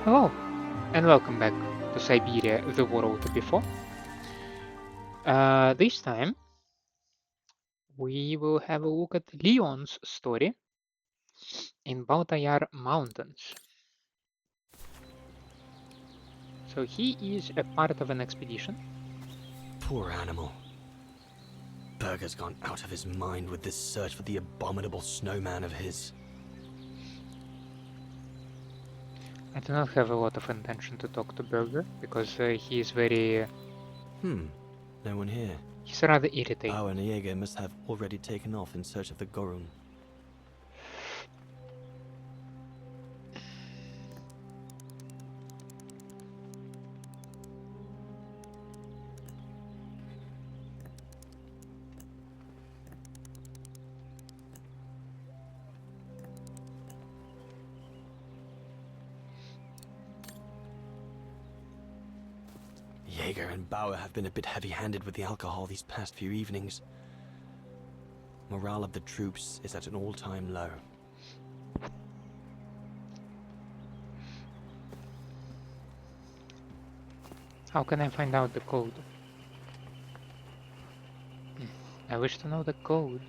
Hello, and welcome back to Syberia, the world before. This time, we will have a look at Leon's story in Baltayar Mountains. So he is a part of an expedition. Poor animal. Berger's gone out of his mind with this search for the abominable snowman of his. I do not have a lot of intention to talk to Berger, because he is very... No one here. he's rather irritating. Bauer and Jaeger must have already taken off in search of the Gorun. Jaeger and Bauer have been a bit heavy-handed with the alcohol these past few evenings. Morale of the troops is at an all-time low. How can I find out the code? I wish to know the code.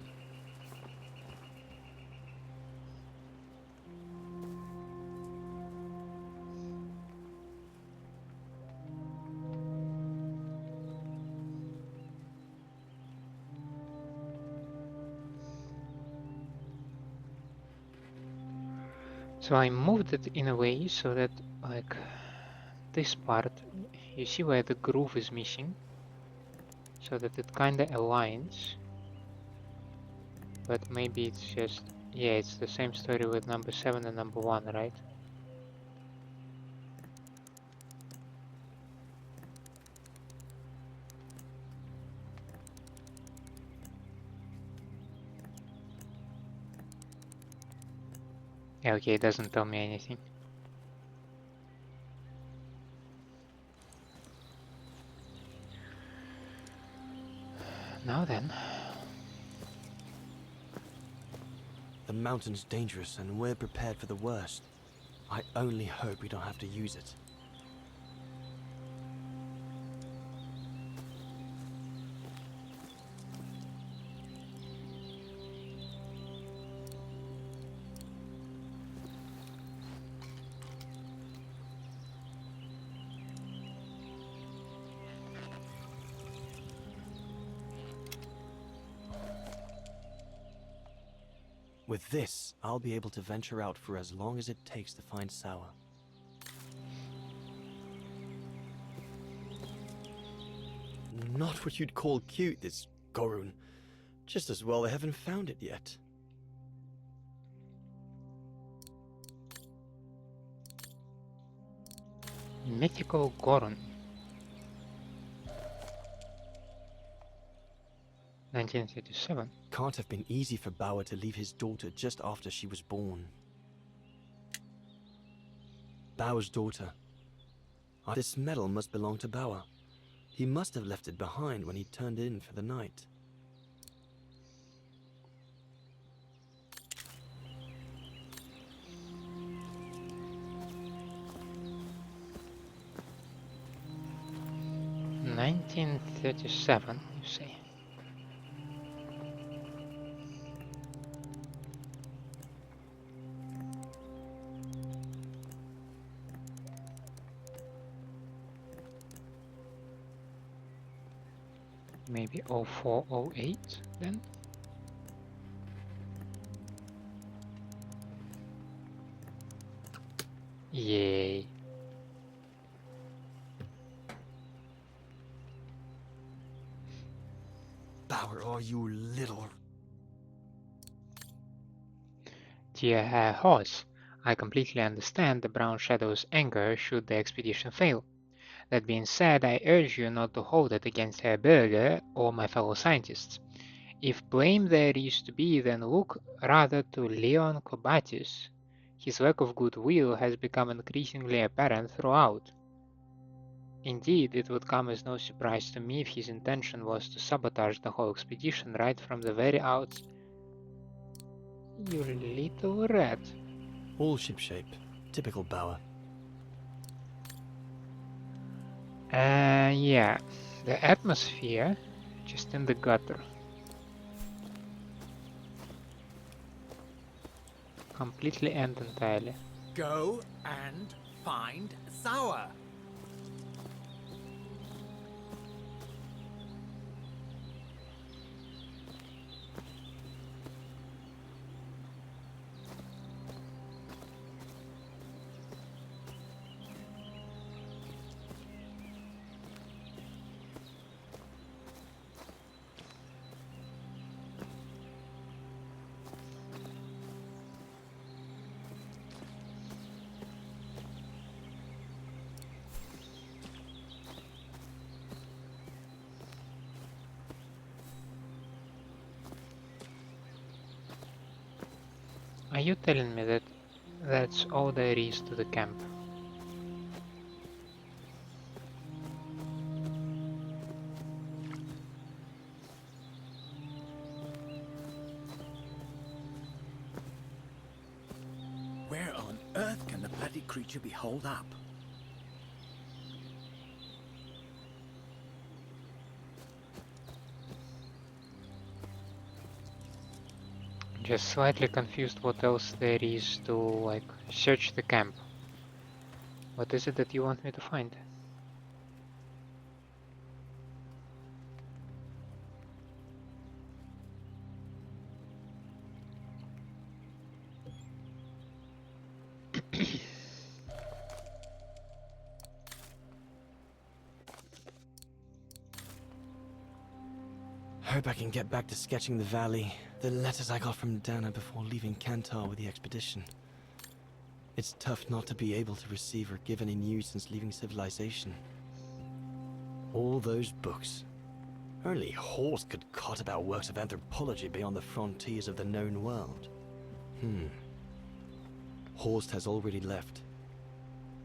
So I moved it in a way so that, like, this part, you see where the groove is missing, so that it kinda aligns, but maybe it's just, yeah, it's the same story with number 7 and number 1, right? Yeah, okay, it doesn't tell me anything. Now then. The mountain's dangerous and we're prepared for the worst. I only hope we don't have to use it. With this, I'll be able to venture out for as long as it takes to find Sauer. Not what you'd call cute, this Gorun. Just as well they haven't found it yet. Mythical Gorun. 1937. Can't have been easy for Bauer to leave his daughter just after she was born. Bauer's daughter. This medal must belong to Bauer. He must have left it behind when he turned in for the night. $1937, you say? Maybe 0408 then? Yay. Bauer, are you little... Dear Herr Horse, I completely understand the Brown Shadow's anger should the expedition fail. That being said, I urge you not to hold it against Herr Berger or my fellow scientists. If blame there is to be, then look rather to Leon Kobatis. His lack of goodwill has become increasingly apparent throughout. Indeed, it would come as no surprise to me if his intention was to sabotage the whole expedition right from the very outset. You little rat. All shipshape. Typical Bauer. Yeah, the atmosphere just in the gutter. Completely and entirely. Go and find Sauer. Are you telling me that that's all there is to the camp? Where on earth can the bloody creature be holed up? Just slightly confused what else there is to, like, search the camp. What is it that you want me to find? Hope I can get back to sketching the valley. The letters I got from Dana before leaving Kantar with the expedition. It's tough not to be able to receive or give any news since leaving civilization. All those books. Only Horst could cot about works of anthropology beyond the frontiers of the known world. Horst has already left.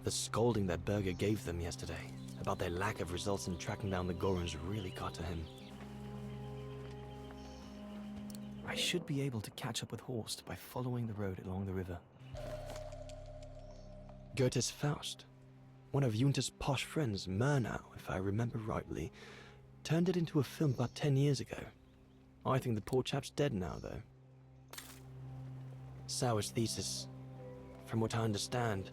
The scolding that Berger gave them yesterday about their lack of results in tracking down the Goruns really got to him. I should be able to catch up with Horst by following the road along the river. Goethe's Faust, one of Junta's posh friends, Murnau, if I remember rightly, turned it into a film about 10 years ago. I think the poor chap's dead now, though. Sauer's thesis. From what I understand,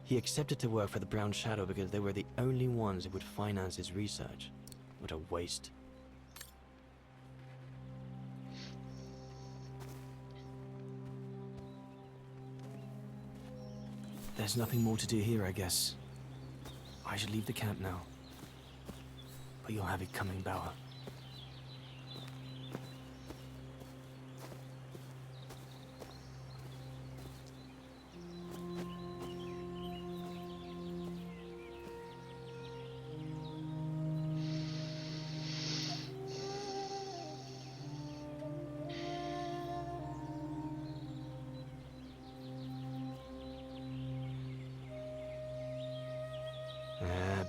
he accepted to work for the Brown Shadow because they were the only ones who would finance his research. What a waste. There's nothing more to do here, I guess. I should leave the camp now. But you'll have it coming, Bauer.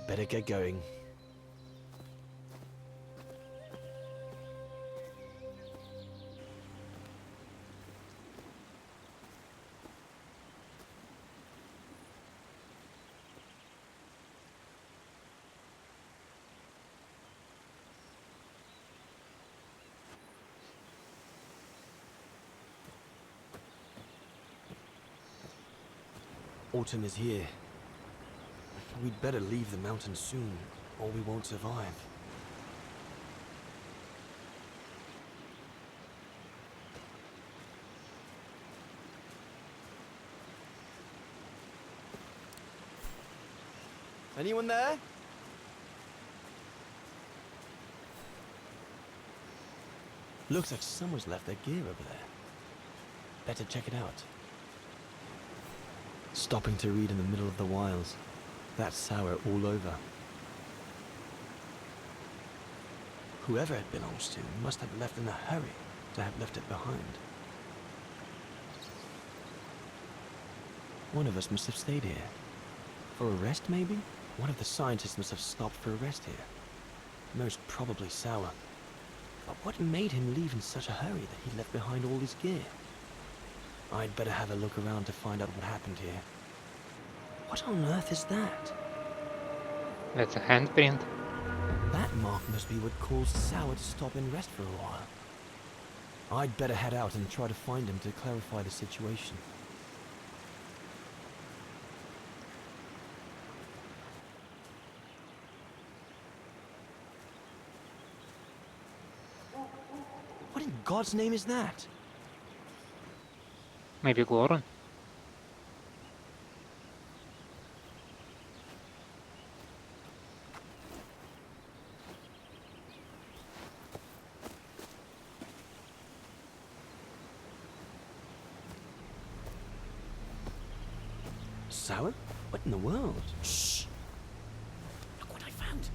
Better get going. Autumn is here. We'd better leave the mountains soon, or we won't survive. Anyone there? Looks like someone's left their gear over there. Better check it out. Stopping to read in the middle of the wilds. That's Sauer all over. Whoever it belongs to must have left in a hurry to have left it behind. One of us must have stayed here. For a rest, maybe? One of the scientists must have stopped for a rest here. Most probably Sauer. But what made him leave in such a hurry that he left behind all his gear? I'd better have a look around to find out what happened here. What on earth is that? That's a handprint. That mark must be what caused Sauer to stop and rest for a while. I'd better head out and try to find him to clarify the situation. What in God's name is that? Maybe Gorun. Sauer? What in the world? Shh! Look what I found.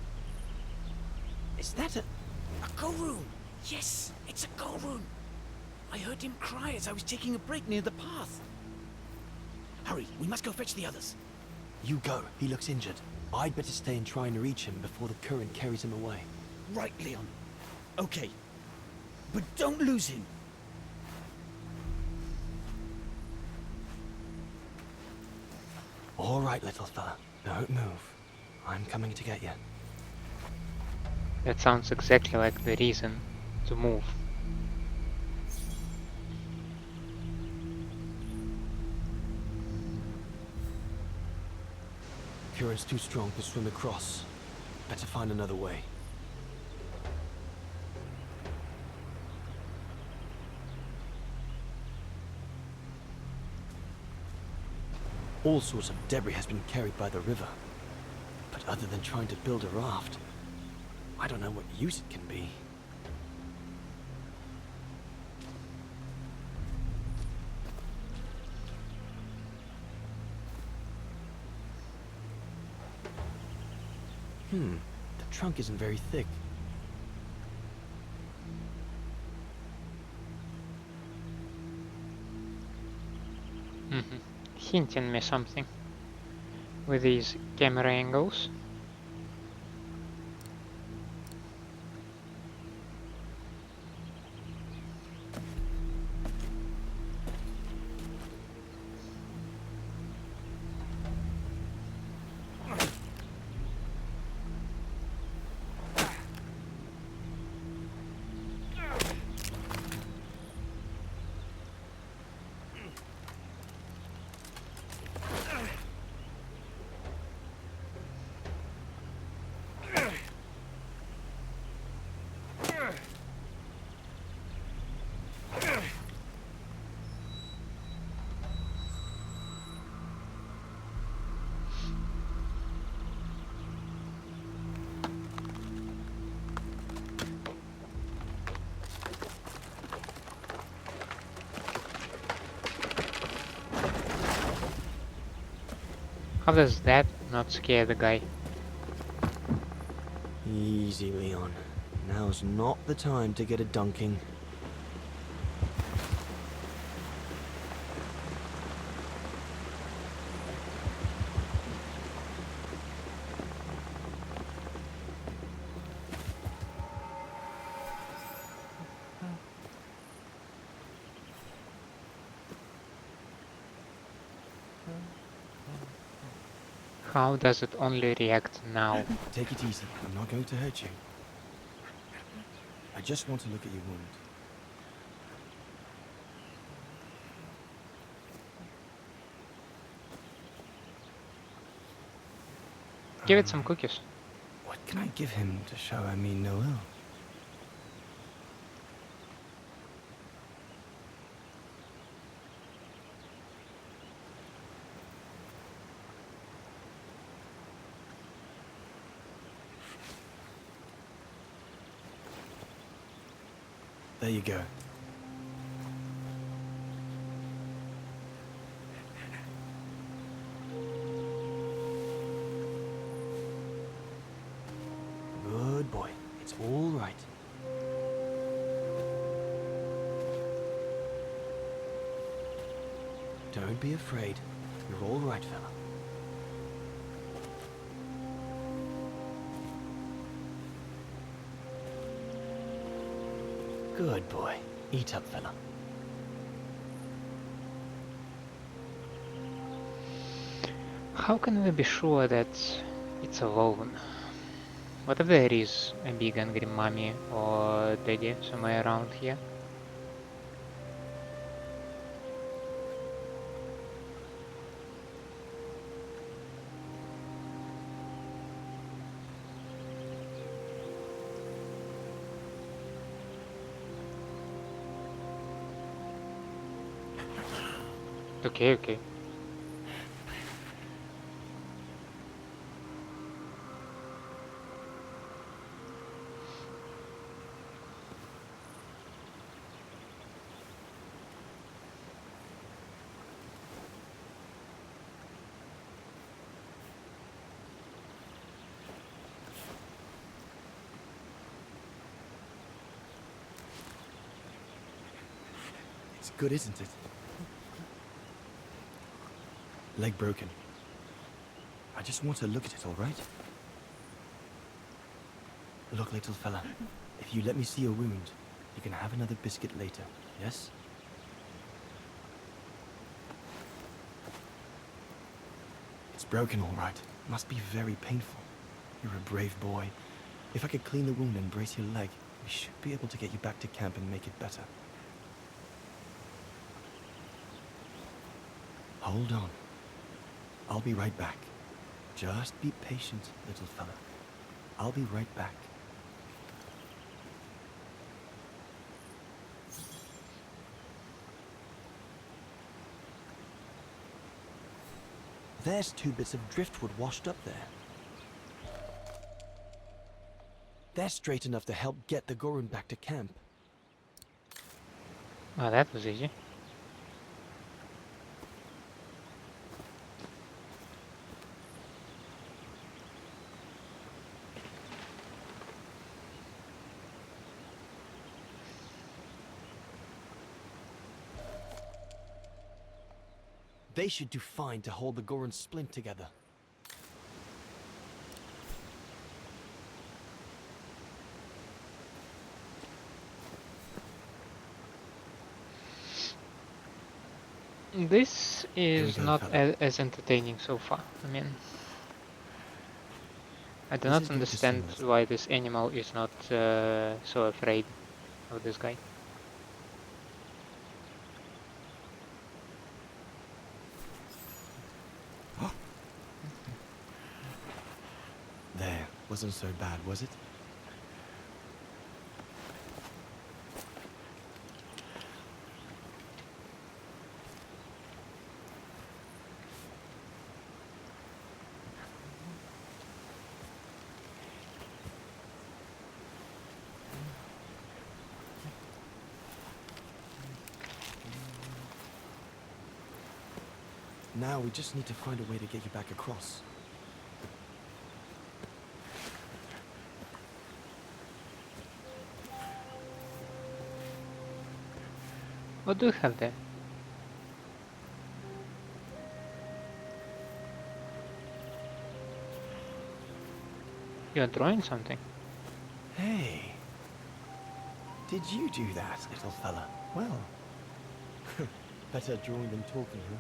Is that a... A Gorun! Yes, it's a Gorun! I heard him cry as I was taking a break near the path. Hurry, we must go fetch the others. You go. He looks injured. I'd better stay and try and reach him before the current carries him away. Right, Leon. Okay. But don't lose him. All right, little fella. Don't move. I'm coming to get you. That sounds exactly like the reason to move. Current's too strong to swim across. Better find another way. All sorts of debris has been carried by the river. But other than trying to build a raft, I don't know what use it can be. The trunk isn't very thick. Hinting me something with these camera angles. How does that not scare the guy? Easy, Leon. Now's not the time to get a dunking. How does it only react now? Take it easy. I'm not going to hurt you. I just want to look at your wound. Give it some cookies. What can I give him to show I mean no ill? There you go. Good boy. It's all right. Don't be afraid. You're all right, fella. Good boy. Eat up, fella. How can we be sure that It's alone. What if there is a big angry mommy or daddy somewhere around here? Okay, okay. It's good, isn't it? Leg broken. I just want to look at it, all right? Look, little fella. If you let me see your wound, you can have another biscuit later, yes? It's broken, all right. Must be very painful. You're a brave boy. If I could clean the wound and brace your leg, we should be able to get you back to camp and make it better. Hold on. I'll be right back. Just be patient, little fella. I'll be right back. There's 2 bits of driftwood washed up there. They're straight enough to help get the Gorun back to camp. Oh, that was easy. They should do fine to hold the Gorun splint together. This is go, not fella. as entertaining so far. I mean, I do This not is good to understand see, why this animal is not so afraid of this guy. There, wasn't so bad, was it? Now we just need to find a way to get you back across. What do you have there? You're drawing something. Hey! Did you do that, little fella? Well, better drawing than talking, huh?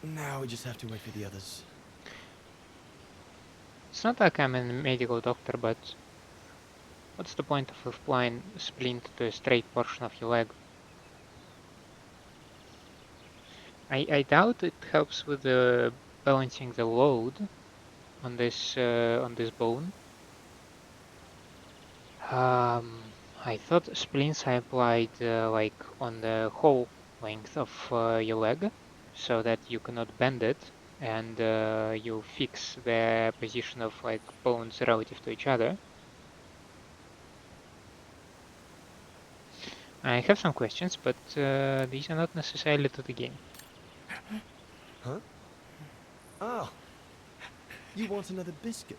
Now we just have to wait for the others. It's not like I'm a medical doctor, but what's the point of applying splint to a straight portion of your leg? I doubt it helps with the balancing the load on this bone. I thought splints I applied like on the whole length of your leg, so that you cannot bend it, and you fix the position of like bones relative to each other. I have some questions, but these are not necessarily to the game. Huh? Ah, you want another biscuit?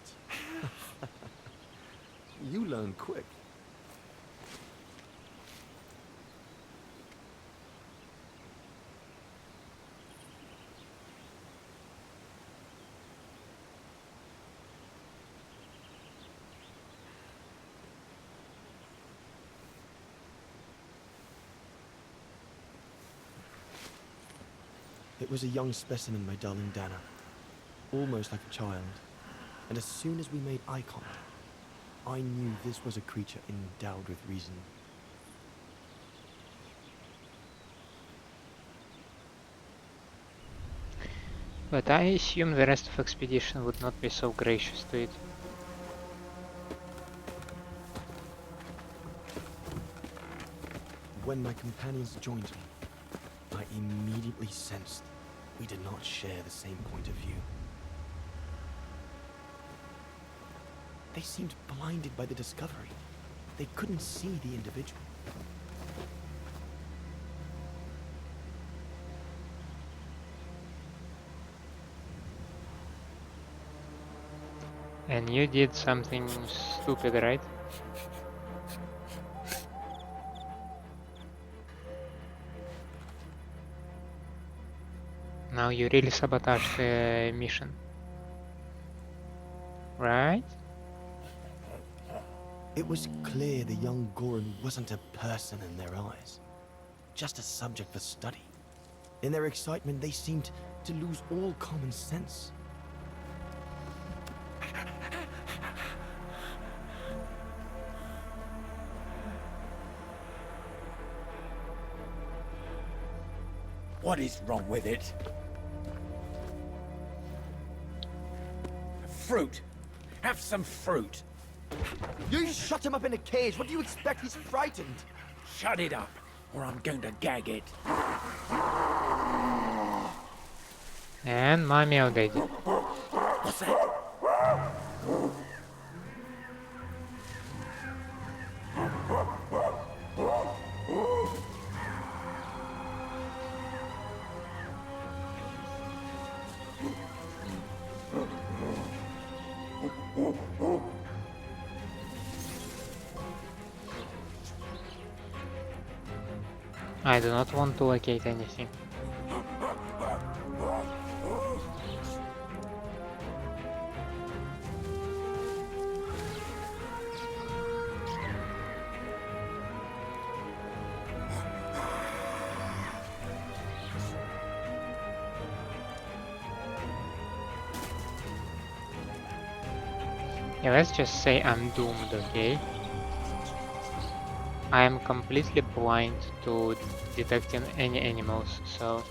You learn quick. It was a young specimen, my darling Dana. Almost like a child. And as soon as we made eye contact, I knew this was a creature endowed with reason. But I assume the rest of expedition would not be so gracious to it. When my companions joined me, I immediately sensed we did not share the same point of view. They seemed blinded by the discovery. They couldn't see the individual. And you did something stupid, right? Now you really sabotaged the mission. Right? It was clear the young Gorun wasn't a person in their eyes, just a subject for study. In their excitement, they seemed to lose all common sense. What is wrong with it? Fruit. Have some fruit. You shut him up in a cage. What do you expect? He's frightened. Shut it up, or I'm going to gag it. And my meow daddy. What's that? I do not want to locate anything. Yeah, let's just say I'm doomed, okay? I am completely blind to detecting any animals, so...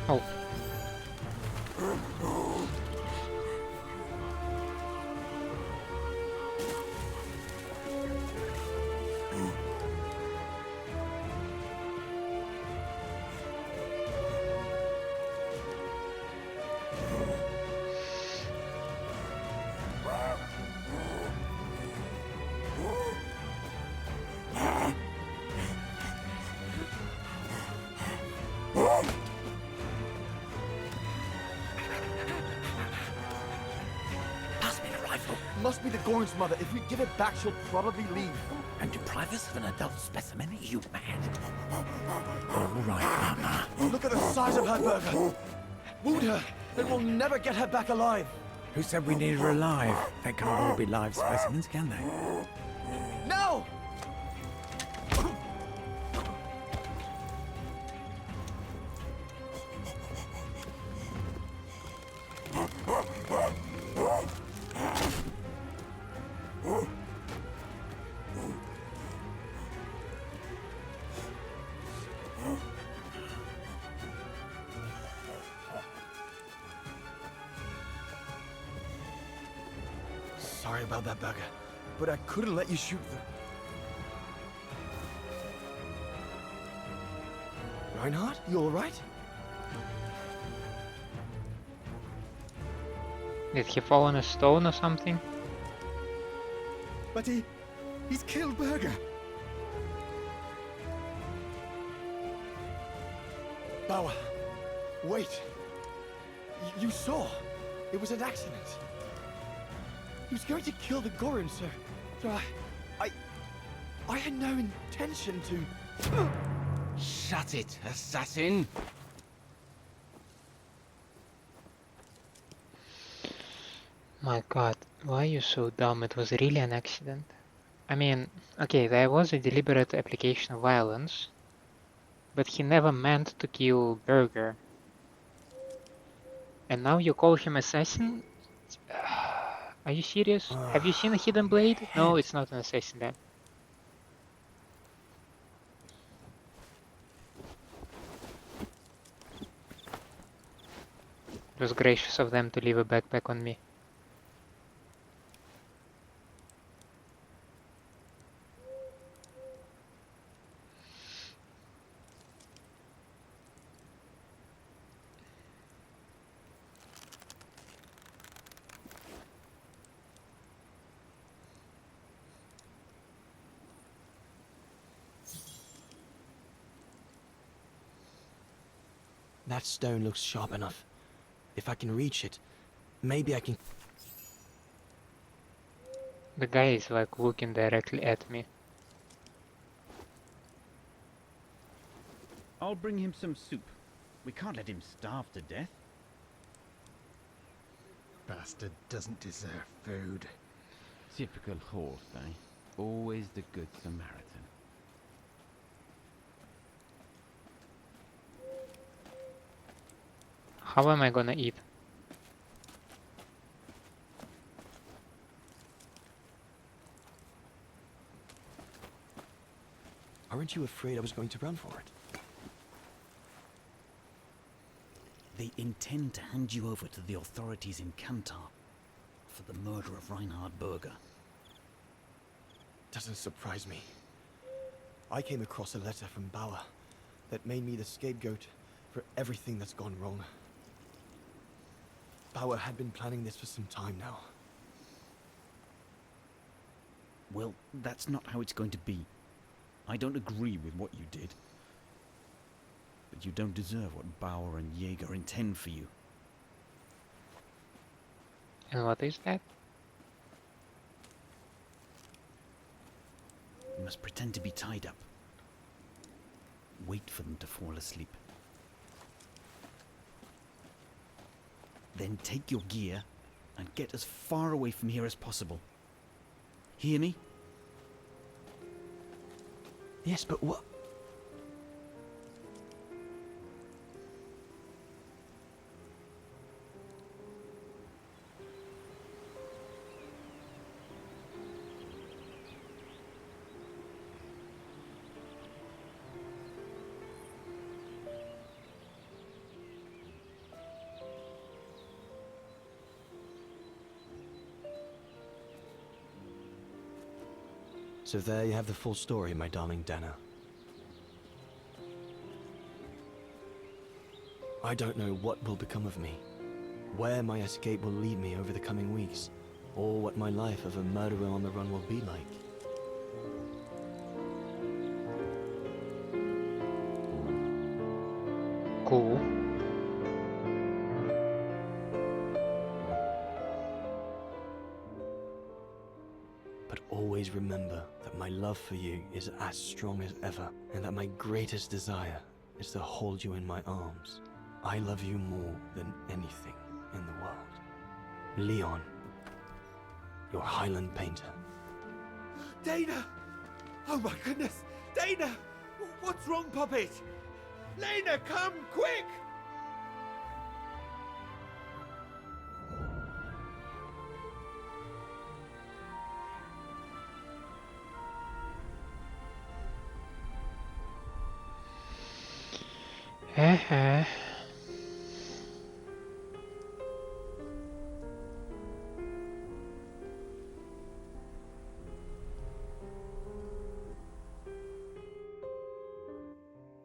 Oh. Pass me the rifle. Must be the Gorun's mother. If we give it back, she'll probably leave. And deprive us of an adult specimen? Are you mad? All right, Mama. Look at the size of her burger. Wound her, and we'll never get her back alive. Who said we needed her alive? They can't all be live specimens, can they? No! Sorry about that, Burger, but I couldn't let you shoot them. Reinhard, you all right? Did he fall on a stone or something? But he's killed Berger. Bauer, wait. You saw. It was an accident. He was going to kill the Gorun, sir. So I had no intention to... Shut it, assassin! My god, why are you so dumb? It was really an accident. I mean, okay, there was a deliberate application of violence, but he never meant to kill Berger. And now you call him assassin? Are you serious? Have you seen a hidden blade? No, it's not an assassin then. It was gracious of them to leave a backpack on me. That stone looks sharp enough. If I can reach it, maybe I can... The guy is like looking directly at me. I'll bring him some soup. We can't let him starve to death. Bastard doesn't deserve food. Typical horse, eh? Always the good Samaritan. How am I gonna eat? Aren't you afraid I was going to run for it? They intend to hand you over to the authorities in Kantar for the murder of Reinhard Berger. Doesn't surprise me. I came across a letter from Bauer that made me the scapegoat for everything that's gone wrong. Bauer had been planning this for some time now. Well, that's not how it's going to be. I don't agree with what you did. But you don't deserve what Bauer and Jaeger intend for you. And what is that? You must pretend to be tied up. Wait for them to fall asleep. Then take your gear and get as far away from here as possible. Hear me? Yes, but what? So there you have the full story, my darling Dana. I don't know what will become of me, where my escape will lead me over the coming weeks, or what my life of a murderer on the run will be like. Cool. But always remember that my love for you is as strong as ever, and that my greatest desire is to hold you in my arms. I love you more than anything in the world. Leon, your Highland painter. Dana! Oh my goodness! Dana! What's wrong, Puppet? Lena, come, quick!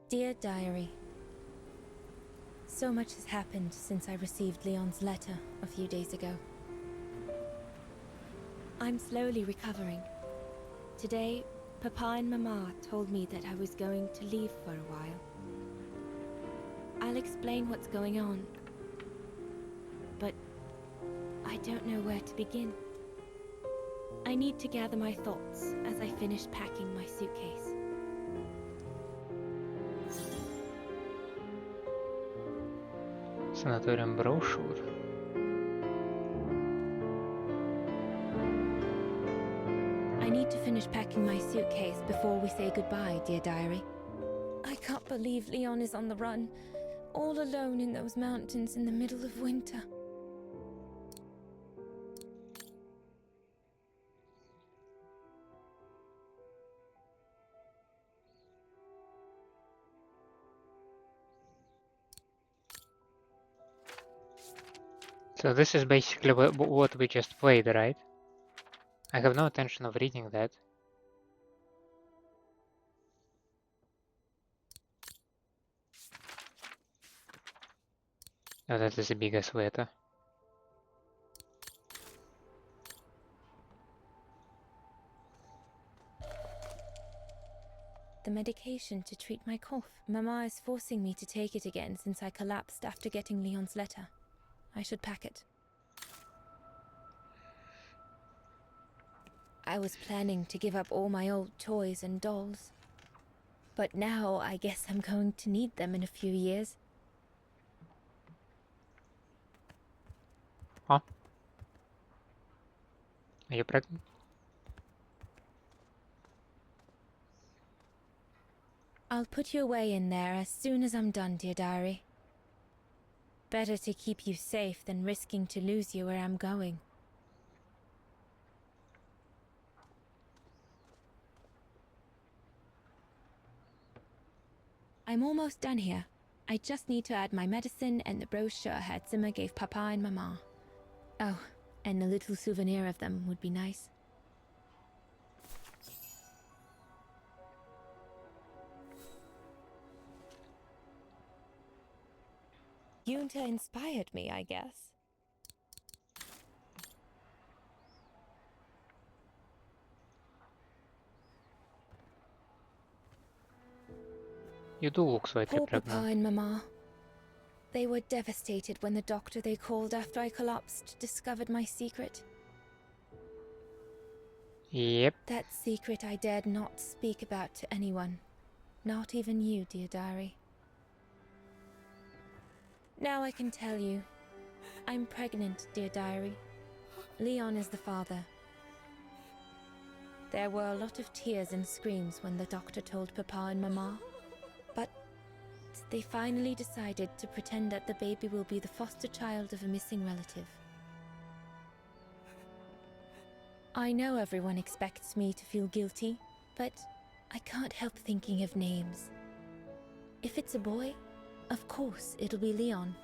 Dear Diary, so much has happened since I received Leon's letter a few days ago. I'm slowly recovering. Today, Papa and Mama told me that I was going to leave for a while. I'll explain what's going on, but I don't know where to begin. I need to gather my thoughts as I finish packing my suitcase. Sanatorium brochure. I need to finish packing my suitcase before we say goodbye, dear diary. I can't believe Leon is on the run, all alone in those mountains in the middle of winter. So this is basically what we just played, right? I have no intention of reading that. Oh, that is a biggest letter. The medication to treat my cough. Mama is forcing me to take it again since I collapsed after getting Leon's letter. I should pack it. I was planning to give up all my old toys and dolls. But now I guess I'm going to need them in a few years. Huh? Are you pregnant? I'll put you away in there as soon as I'm done, dear diary. Better to keep you safe than risking to lose you where I'm going. I'm almost done here. I just need to add my medicine and the brochure Herr Zimmer gave Papa and Mama. Oh, and a little souvenir of them would be nice. Junta inspired me, I guess. You do look slightly Poor Papa pregnant. and Mama. They were devastated when the doctor they called after I collapsed discovered my secret. Yep. That secret I dared not speak about to anyone. Not even you, dear diary. Now I can tell you. I'm pregnant, dear diary. Leon is the father. There were a lot of tears and screams when the doctor told Papa and Mama. But they finally decided to pretend that the baby will be the foster child of a missing relative. I know everyone expects me to feel guilty, but I can't help thinking of names. If it's a boy, of course it'll be Leon,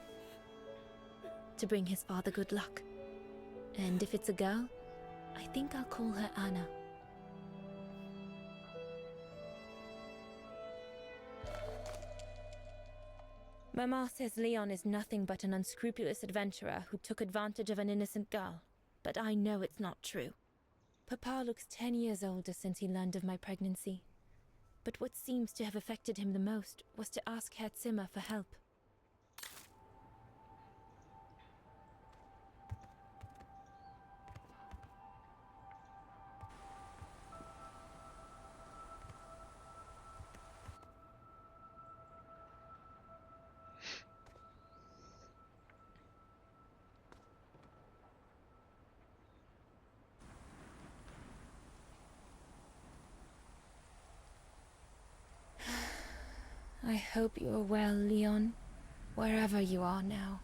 to bring his father good luck. And if it's a girl, I think I'll call her Anna. Mama says Leon is nothing but an unscrupulous adventurer who took advantage of an innocent girl, but I know it's not true. Papa looks 10 years older since he learned of my pregnancy. But what seems to have affected him the most was to ask Herr Zimmer for help. I hope you are well, Leon, wherever you are now.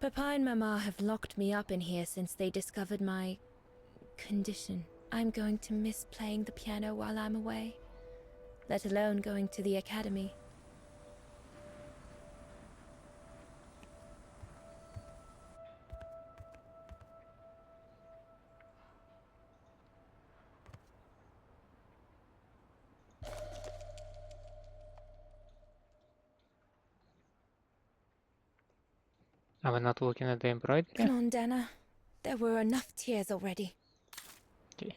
Papa and Mama have locked me up in here since they discovered my condition. I'm going to miss playing the piano while I'm away, let alone going to the academy. Are we not looking at the embroidery? Come on, Dana. There were enough tears already. Okay.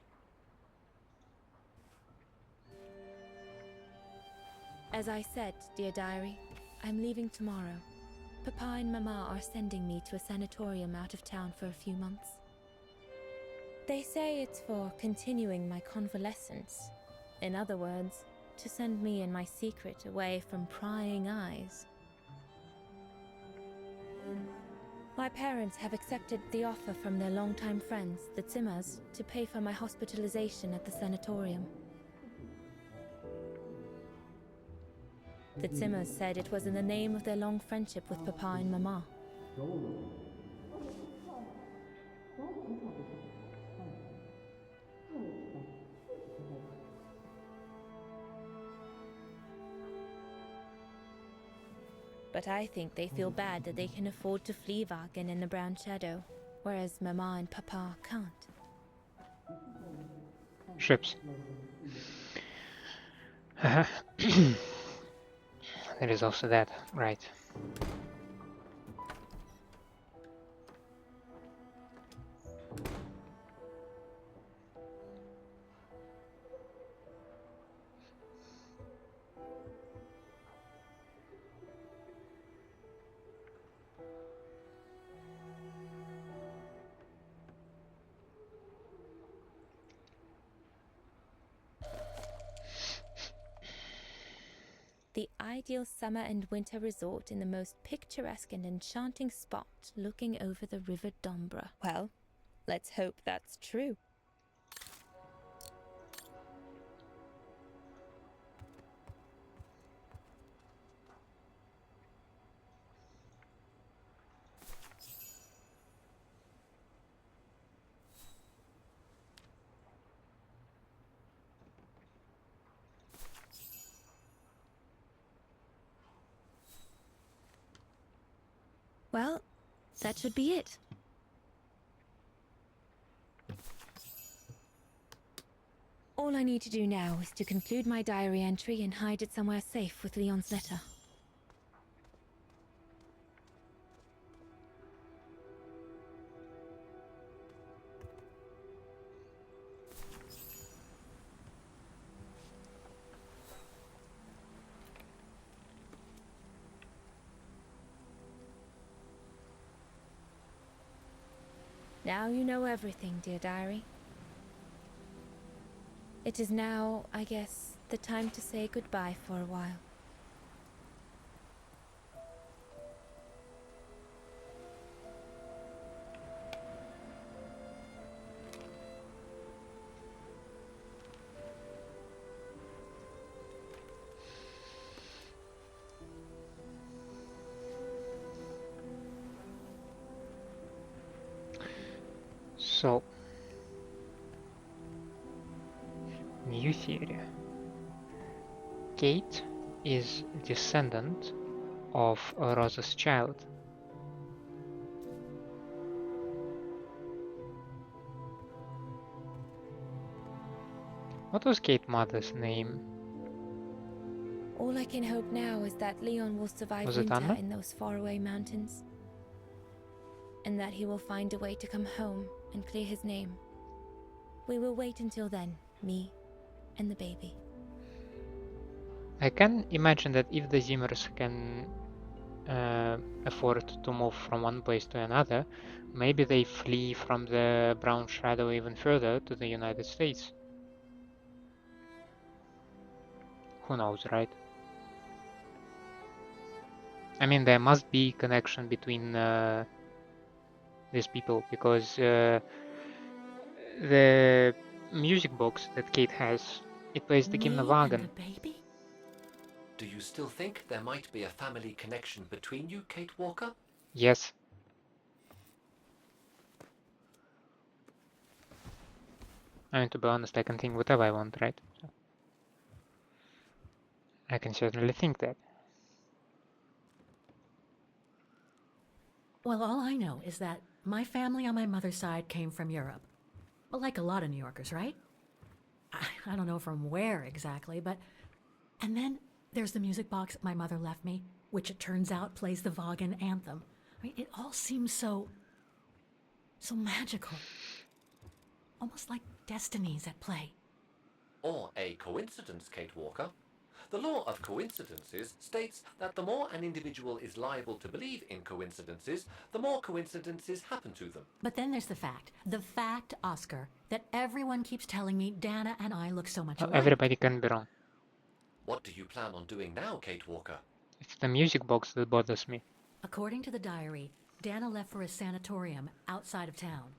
As I said, dear diary, I'm leaving tomorrow. Papa and Mama are sending me to a sanatorium out of town for a few months. They say it's for continuing my convalescence. In other words, to send me and my secret away from prying eyes. My parents have accepted the offer from their longtime friends, the Zimmers, to pay for my hospitalization at the sanatorium. The Zimmers said it was in the name of their long friendship with Papa and Mama. But I think they feel bad that they can afford to flee Wagen in the Brown Shadow, whereas Mama and Papa can't. Ships. There is also that, right. The ideal summer and winter resort in the most picturesque and enchanting spot looking over the River Dombra. Well, let's hope that's true. Well, that should be it. All I need to do now is to conclude my diary entry and hide it somewhere safe with Leon's letter. Now you know everything, dear diary. It is now, I guess, the time to say goodbye for a while. So, new theory. Kate is descendant of Rosa's child. What was Kate's mother's name? All I can hope now is that Leon will survive Was it winter Anna? in those faraway mountains. And that he will find a way to come home and clear his name. We will wait until then, me and the baby. I can imagine that if the Zimmers can afford to move from one place to another, maybe they flee from the Brown Shadow even further to the United States. Who knows, right? I mean, there must be connection between these people, because the music box that Kate has, it plays the Me and the Gymnavagen. baby? Do you still think there might be a family connection between you, Kate Walker? Yes. I mean, to be honest, I can think whatever I want, right? So I can certainly think that. Well, all I know is that my family on my mother's side came from Europe. Well, like a lot of New Yorkers, right? I don't know from where exactly, but... And then there's the music box my mother left me, which it turns out plays the Wagen anthem. I mean, it all seems so magical. Almost like destinies at play. Or a coincidence, Kate Walker. The law of coincidences states that the more an individual is liable to believe in coincidences, the more coincidences happen to them. But then there's the fact, Oscar, that everyone keeps telling me Dana and I look so much alike. Everybody can be wrong. What do you plan on doing now, Kate Walker? It's the music box that bothers me. According to the diary, Dana left for a sanatorium outside of town.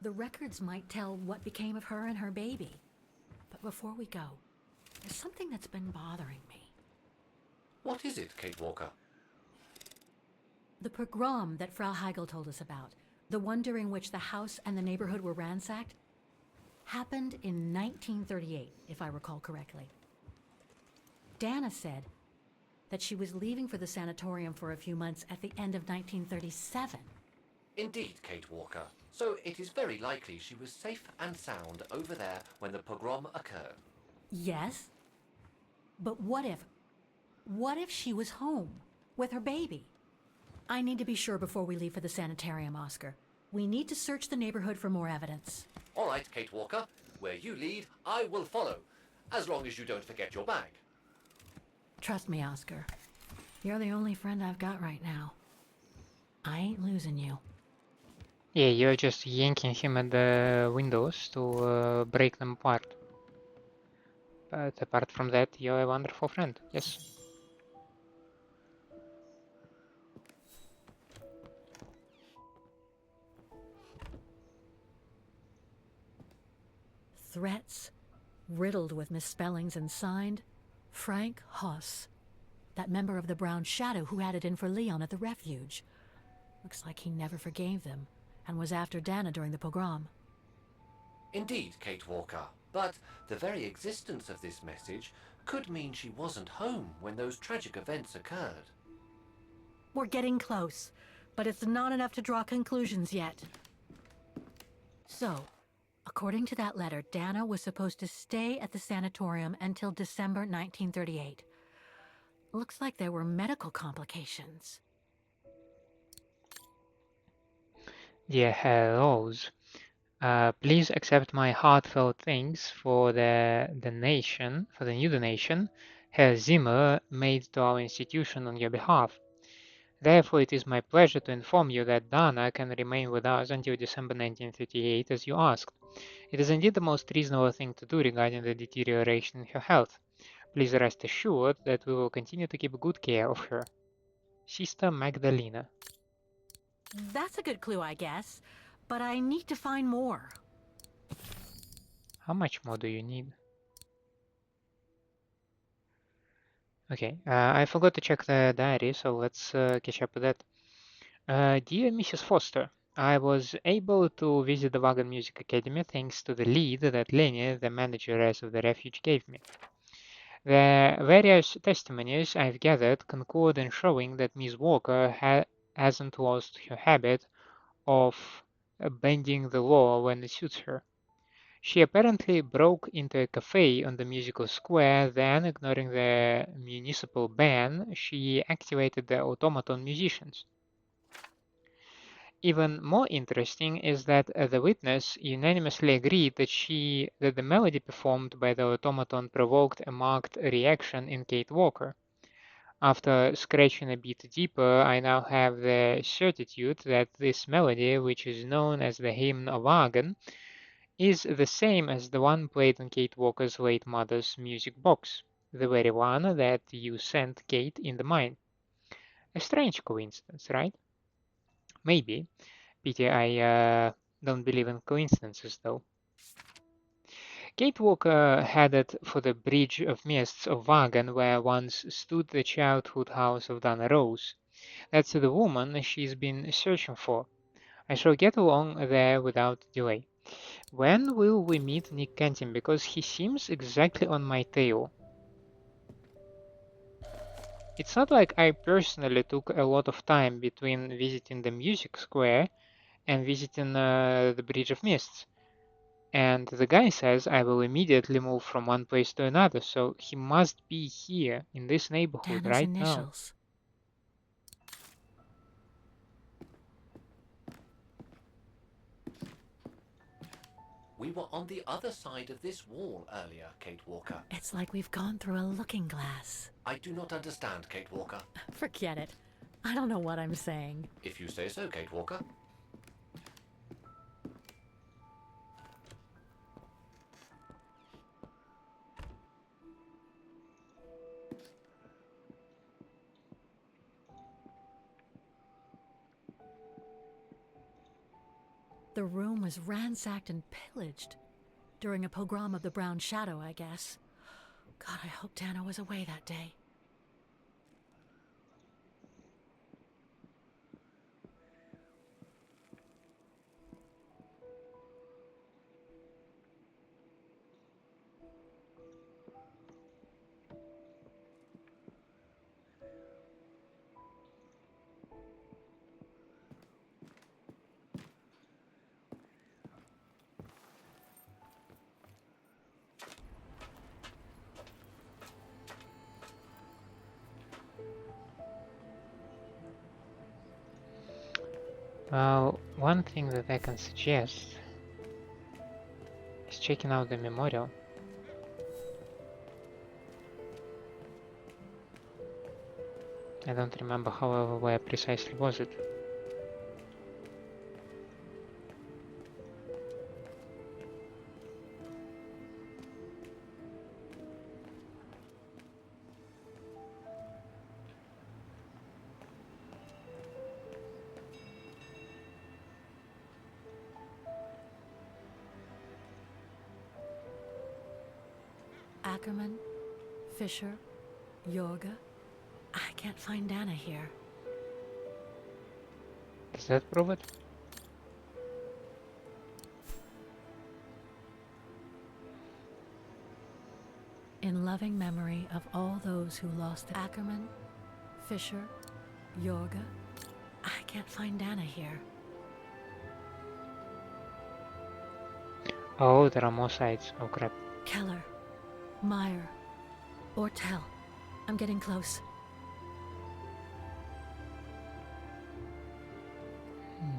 The records might tell what became of her and her baby. But before we go, there's something that's been bothering me. What is it, Kate Walker? The pogrom that Frau Heigl told us about, the one during which the house and the neighborhood were ransacked, happened in 1938, if I recall correctly. Dana said that she was leaving for the sanatorium for a few months at the end of 1937. Indeed, Kate Walker. So it is very likely she was safe and sound over there when the pogrom occurred. Yes, but what if she was home with her baby? I need to be sure before we leave for the sanitarium, Oscar. We need to search the neighborhood for more evidence. All right, Kate Walker. Where you lead, I will follow. As long as you don't forget your bag. Trust me, Oscar. You're the only friend I've got right now. I ain't losing you. Yeah, you're just yanking him at the windows to break them apart. But apart from that, you're a wonderful friend, yes. Threats, riddled with misspellings and signed, Frank Hoss. That member of the Brown Shadow who had it in for Leon at the refuge. Looks like he never forgave them, and was after Dana during the pogrom. Indeed, Kate Walker. But the very existence of this message could mean she wasn't home when those tragic events occurred. We're getting close, but it's not enough to draw conclusions yet. So, according to that letter, Dana was supposed to stay at the sanatorium until December 1938. Looks like there were medical complications. Dear hellos, please accept my heartfelt thanks for the new donation Herr Zimmer made to our institution on your behalf. Therefore, it is my pleasure to inform you that Dana can remain with us until December 1938 as you asked. It is indeed the most reasonable thing to do regarding the deterioration in her health. Please rest assured that we will continue to keep good care of her. Sister Magdalena. That's a good clue, I guess. But I need to find more. How much more do you need? Okay, I forgot to check the diary, so let's catch up with that. Dear Mrs. Foster, I was able to visit the Wagon Music Academy thanks to the lead that Lenny, the manageress of the refuge, gave me. The various testimonies I've gathered concord in showing that Miss Walker hasn't lost her habit of bending the law when it suits her. She apparently broke into a cafe on the musical square, then, ignoring the municipal ban, she activated the automaton musicians. Even more interesting is that the witness unanimously agreed that the melody performed by the automaton provoked a marked reaction in Kate Walker. After scratching a bit deeper, I now have the certitude that this melody, which is known as the Hymn of Argon, is the same as the one played on Kate Walker's late mother's music box, the very one that you sent Kate in the mine. A strange coincidence, right? Maybe. Pity I don't believe in coincidences, though. Kate Walker headed for the Bridge of Mists of Wagon, where once stood the childhood house of Dana Rose. That's the woman she's been searching for. I shall get along there without delay. When will we meet Nick Kenton? Because he seems exactly on my tail. It's not like I personally took a lot of time between visiting the Music Square and visiting the Bridge of Mists. And the guy says I will immediately move from one place to another, so he must be here in this neighborhood Dana's right now. initials. We were on the other side of this wall earlier, Kate Walker. It's like we've gone through a looking glass. I do not understand, Kate Walker. Forget it. I don't know what I'm saying. If you say so, Kate Walker. The room was ransacked and pillaged. During a pogrom of the Brown Shadow, I guess. God, I hope Dana was away that day. Well, one thing that I can suggest is checking out the memorial. I don't remember, however, where precisely was it. Ackerman, Fisher, Yorga. I can't find Dana here. Does that prove it? In loving memory of all those who lost Ackerman, Fisher, Yorga. I can't find Dana here. Oh, there are more sites. Oh crap. Keller, Meyer, Ortel. I'm getting close.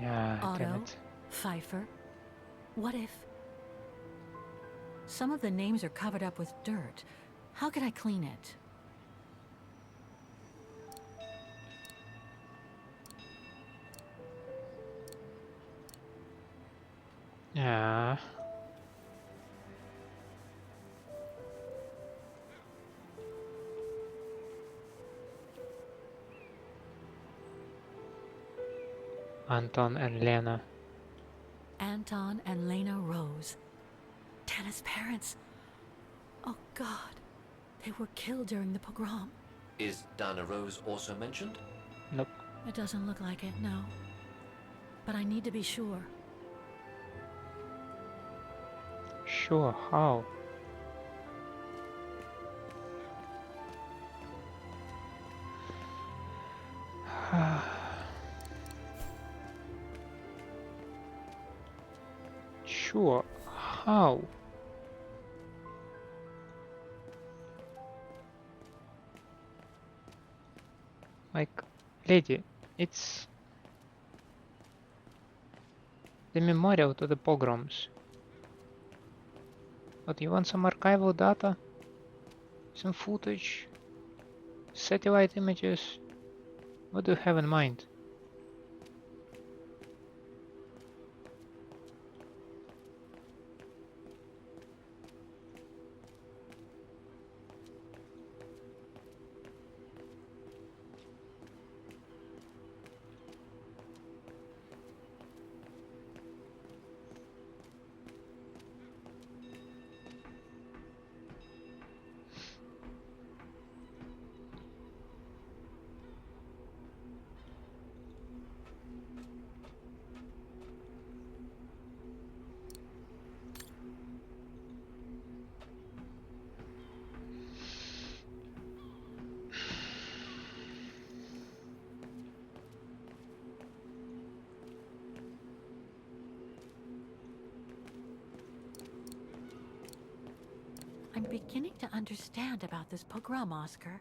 Yeah, damn Otto, it. Pfeiffer. What if... Some of the names are covered up with dirt. How could I clean it? Yeah. Anton and Lena. Anton and Lena Rose. Dana's parents. Oh God. They were killed during the pogrom. Is Dana Rose also mentioned? Nope. It doesn't look like it, no. But I need to be sure. Sure, how? Sure, how? Like, lady, it's the memorial to the pogroms. What, you want some archival data? Some footage? Satellite images? What do you have in mind? I'm beginning to understand about this pogrom, Oscar.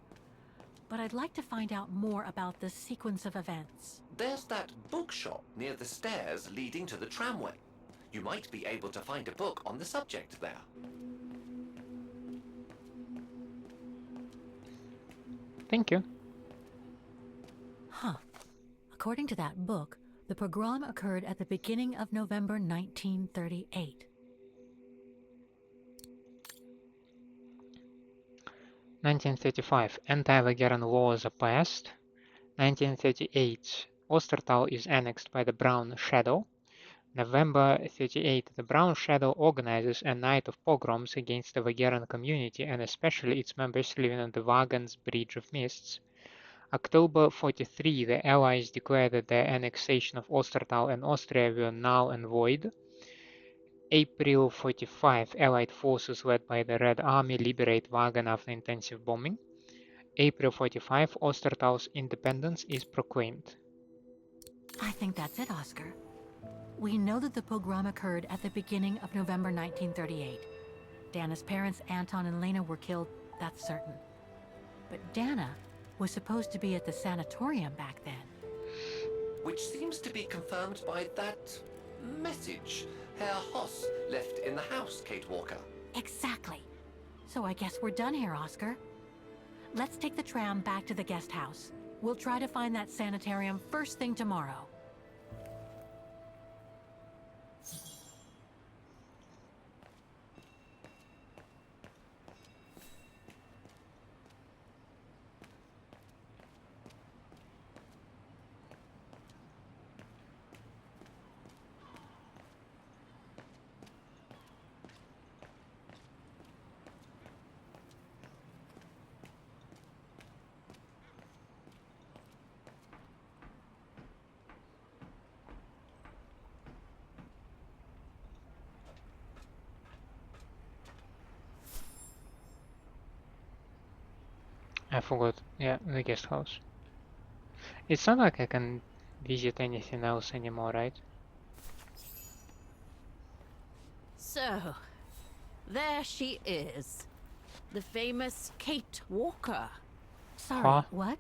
But I'd like to find out more about this sequence of events. There's that bookshop near the stairs leading to the tramway. You might be able to find a book on the subject there. Thank you. Huh. According to that book, the pogrom occurred at the beginning of November 1938. 1935, anti-Waggeren laws are passed. 1938, Ostertal is annexed by the Brown Shadow. November 38, the Brown Shadow organizes a night of pogroms against the Waggeren community and especially its members living on the Wagens Bridge of Mists. October 43, the Allies declare that the annexation of Ostertal and Austria were null and void. April 45, Allied forces led by the Red Army liberate Wagen after intensive bombing. April 45, Ostertal's independence is proclaimed. I think that's it, Oscar. We know that the pogrom occurred at the beginning of November 1938. Dana's parents, Anton and Lena, were killed, that's certain. But Dana was supposed to be at the sanatorium back then. Which seems to be confirmed by that message Herr Hoss left in the house, Kate Walker. Exactly. So I guess we're done here, Oscar. Let's take the tram back to the guest house. We'll try to find that sanitarium first thing tomorrow. I forgot, yeah, the guest house. It's not like I can visit anything else anymore, right? So, there she is. The famous Kate Walker. Sorry, Huh? what?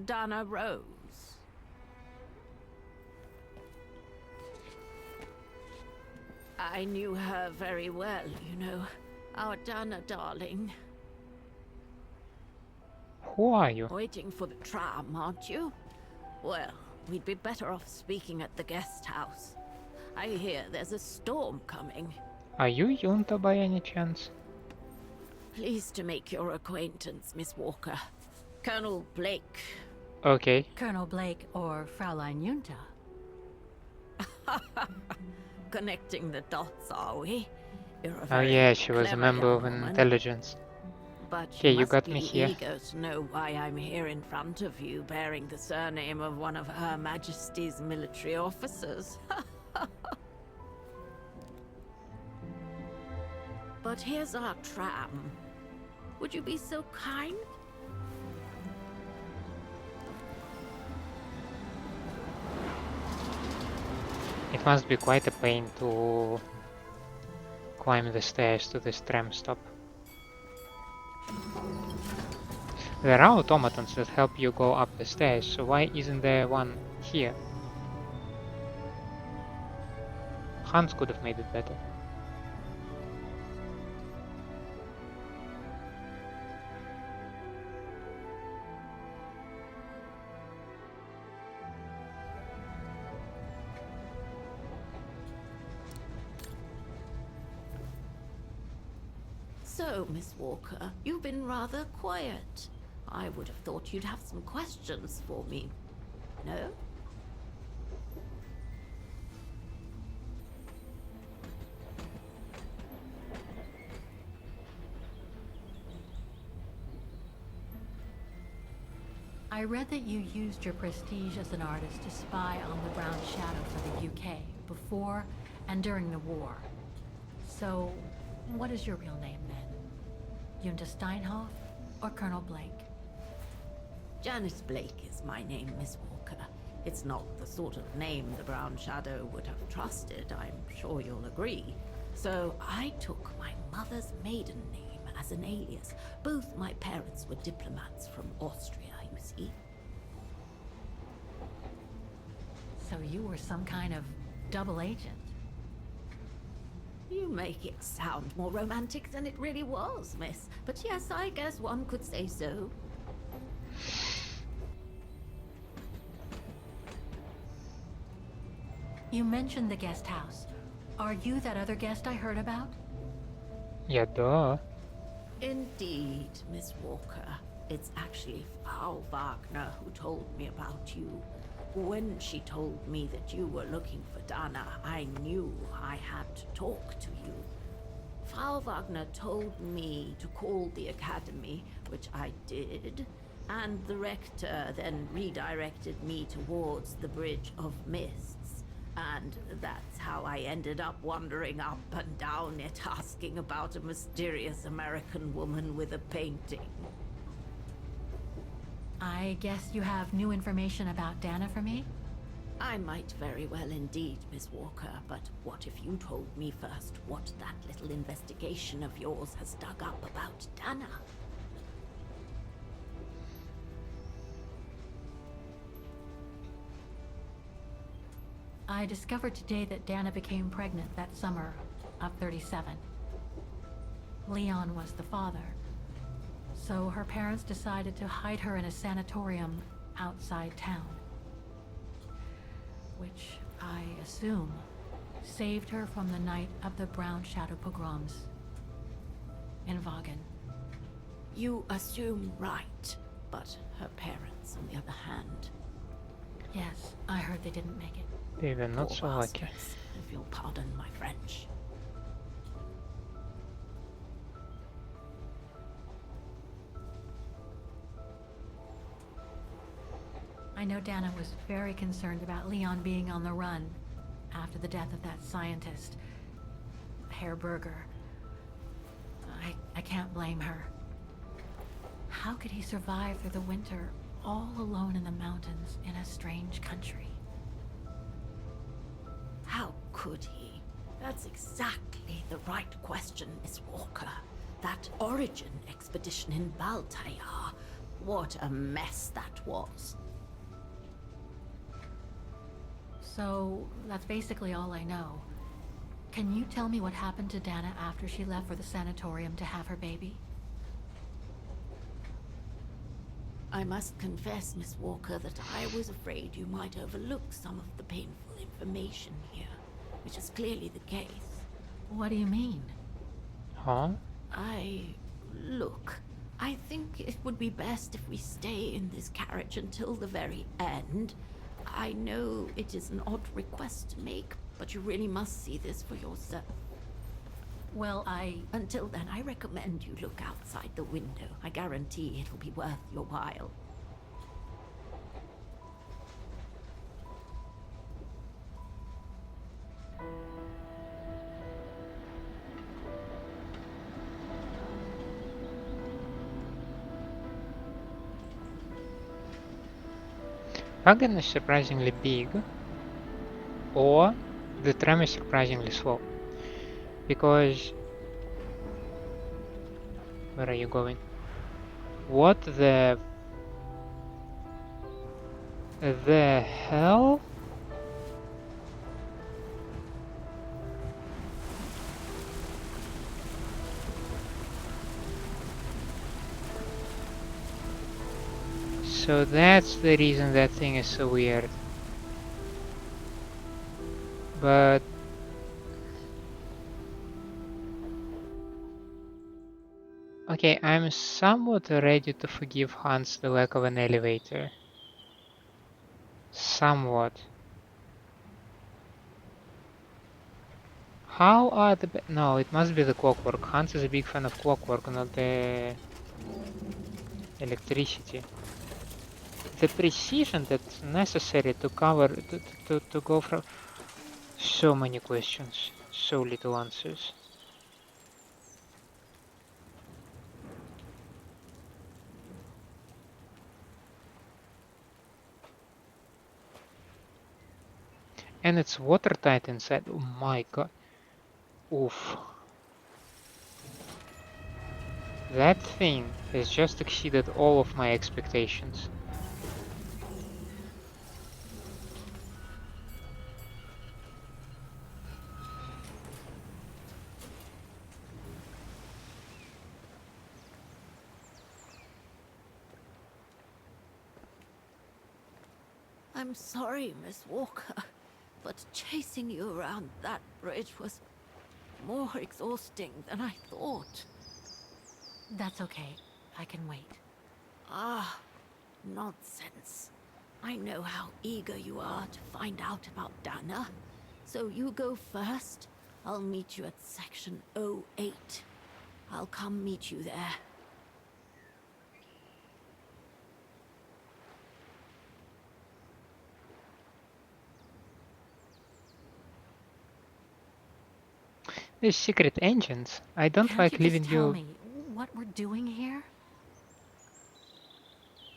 Dana Rose. I knew her very well, you know. Our Dana darling. Who are you? Waiting for the tram, aren't you? Well, we'd be better off speaking at the guest house. I hear there's a storm coming. Are you Junta by any chance? Pleased to make your acquaintance, Miss Walker. Colonel Blake. Okay. Colonel Blake or Fraulein Junta? Connecting the dots, are we? You're a Oh very yeah, she was a clever member young of woman. intelligence. But Okay, you you must got be me here. eager to know why I'm here in front of you, bearing the surname of one of Her Majesty's military officers. But here's our tram. Would you be so kind? It must be quite a pain to climb the stairs to this tram stop. There are automatons that help you go up the stairs, so why isn't there one here? Hans could have made it better. So, Miss Walker, you've been rather quiet. I would have thought you'd have some questions for me. No? I read that you used your prestige as an artist to spy on the Brown Shadow for the UK before and during the war. So, what is your real name then? Junta Steinhoff or Colonel Blake? Janice Blake is my name, Miss Walker. It's not the sort of name the Brown Shadow would have trusted, I'm sure you'll agree. So I took my mother's maiden name as an alias. Both my parents were diplomats from Austria, you see. So you were some kind of double agent. You make it sound more romantic than it really was, miss. But yes, I guess one could say so. You mentioned the guest house. Are you that other guest I heard about? Yeah, duh. Indeed, Miss Walker. It's actually Frau Wagner who told me about you. When she told me that you were looking for Dana, I knew I had to talk to you. Frau Wagner told me to call the academy, which I did, and the rector then redirected me towards the Bridge of Mists. And that's how I ended up wandering up and down it, asking about a mysterious American woman with a painting. I guess you have new information about Dana for me? I might very well indeed, Miss Walker, but what if you told me first what that little investigation of yours has dug up about Dana? I discovered today that Dana became pregnant that summer of 37. Leon was the father. So her parents decided to hide her in a sanatorium outside town. Which, I assume, saved her from the night of the Brown Shadow pogroms in Vagen. You assume right, but her parents, on the other hand... Yes, I heard they didn't make it. They were not so poor lucky. bastards, if you'll pardon my French. I know Dana was very concerned about Leon being on the run after the death of that scientist, Herr Berger. I can't blame her. How could he survive through the winter all alone in the mountains in a strange country? How could he? That's exactly the right question, Miss Walker. That origin expedition in Baltayar. What a mess that was. So, that's basically all I know. Can you tell me what happened to Dana after she left for the sanatorium to have her baby? I must confess, Miss Walker, that I was afraid you might overlook some of the painful information here, which is clearly the case. What do you mean? Huh? Look, I think it would be best if we stay in this carriage until the very end. I know it is an odd request to make, but you really must see this for yourself. Well, Until then, I recommend you look outside the window. I guarantee it'll be worth your while. Vagan is surprisingly big, or the tram is surprisingly slow. Because... Where are you going? What the hell? So that's the reason that thing is so weird. But... Okay, I'm somewhat ready to forgive Hans the lack of an elevator. Somewhat. How are the... No, it must be the clockwork. Hans is a big fan of clockwork, not the electricity. The precision that's necessary to cover... to go from... So many questions, so little answers. And it's watertight inside. Oh my god. Oof. That thing has just exceeded all of my expectations. I'm sorry, Miss Walker, but chasing you around that bridge was more exhausting than I thought. That's okay. I can wait. Ah, nonsense. I know how eager you are to find out about Dana. So you go first. I'll meet you at section 08. I'll come meet you there. These secret engines. I don't Can't like you leaving just tell you. me what we're doing here?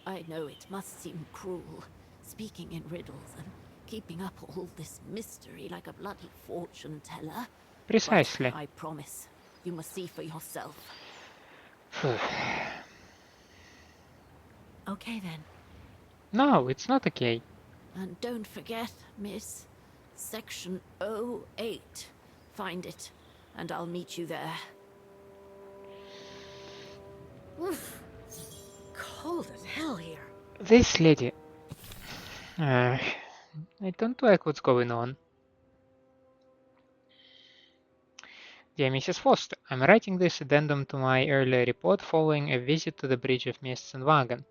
I know it must seem cruel, speaking in riddles and keeping up all this mystery like a bloody fortune teller. Precisely. But I promise, you must see for yourself. Okay then. No, it's not okay. And don't forget, miss, section 08. Find it, and I'll meet you there. Oof. Cold as hell here. This lady. I don't like what's going on. Dear Mrs. Foster, I'm writing this addendum to my earlier report following a visit to the Bridge of Mists and Wagon.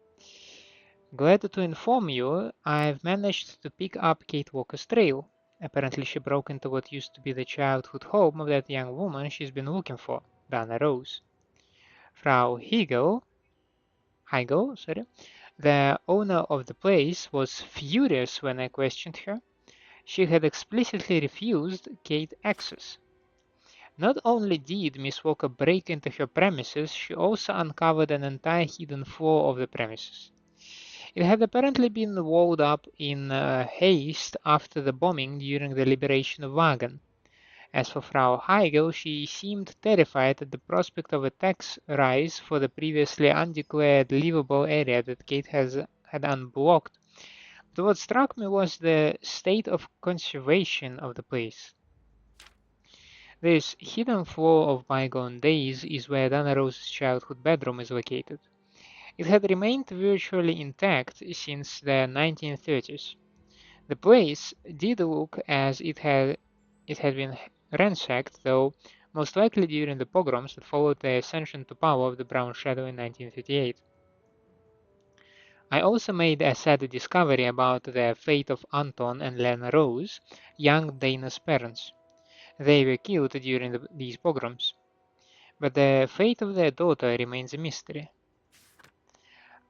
Glad to inform you, I've managed to pick up Kate Walker's trail. Apparently she broke into what used to be the childhood home of that young woman she's been looking for, Dana Rose. Frau Heigl, the owner of the place, was furious when I questioned her. She had explicitly refused Kate access. Not only did Miss Walker break into her premises, she also uncovered an entire hidden floor of the premises. It had apparently been walled up in haste after the bombing during the liberation of Wagen. As for Frau Heigl, she seemed terrified at the prospect of a tax rise for the previously undeclared livable area that Kate had unblocked. But what struck me was the state of conservation of the place. This hidden floor of bygone days is where Dana Rose's childhood bedroom is located. It had remained virtually intact since the 1930s. The place did look as it had been ransacked, though most likely during the pogroms that followed the ascension to power of the Brown Shadow in 1938. I also made a sad discovery about the fate of Anton and Lena Rose, young Dana's parents. They were killed during these pogroms, but the fate of their daughter remains a mystery.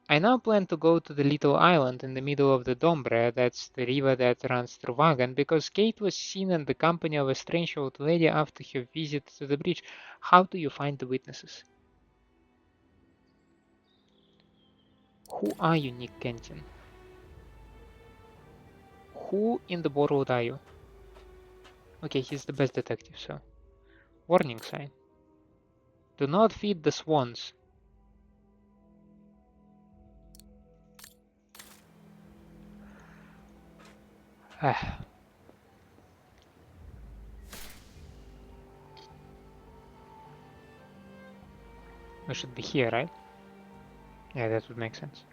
I now plan to go to the little island in the middle of the Dombre, that's the river that runs through Wagen, because Kate was seen in the company of a strange old lady after her visit to the bridge. How do you find the witnesses? Who are you, Nick Kenton? Who in the world are you? Okay, he's the best detective, so. Warning sign. Do not feed the swans. Ah. We should be here, right? Yeah, that would make sense.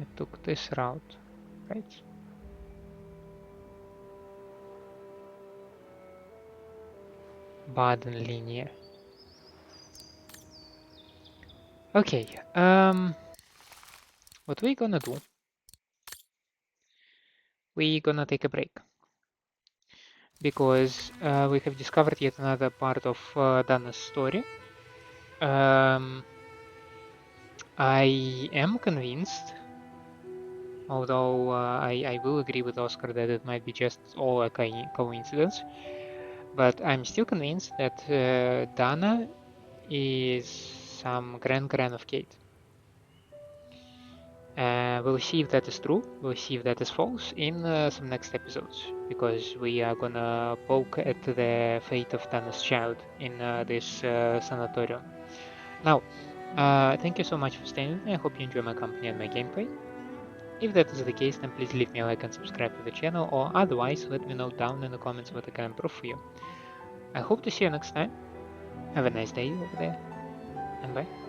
I took this route, right? Baden linear. Okay, what we're gonna do, we're gonna take a break because we have discovered yet another part of Dana's story. I am convinced, although I will agree with Oscar that it might be just all a coincidence, but I'm still convinced that Dana is some grand of Kate. We'll see if that is true, we'll see if that is false in some next episodes, because we are gonna poke at the fate of Dana's child in this sanatorium. Now, thank you so much for staying with me. I hope you enjoy my company and my gameplay. If that is the case, then please leave me a like and subscribe to the channel, or otherwise let me know down in the comments what I can improve for you. I hope to see you next time. Have a nice day over there, and bye.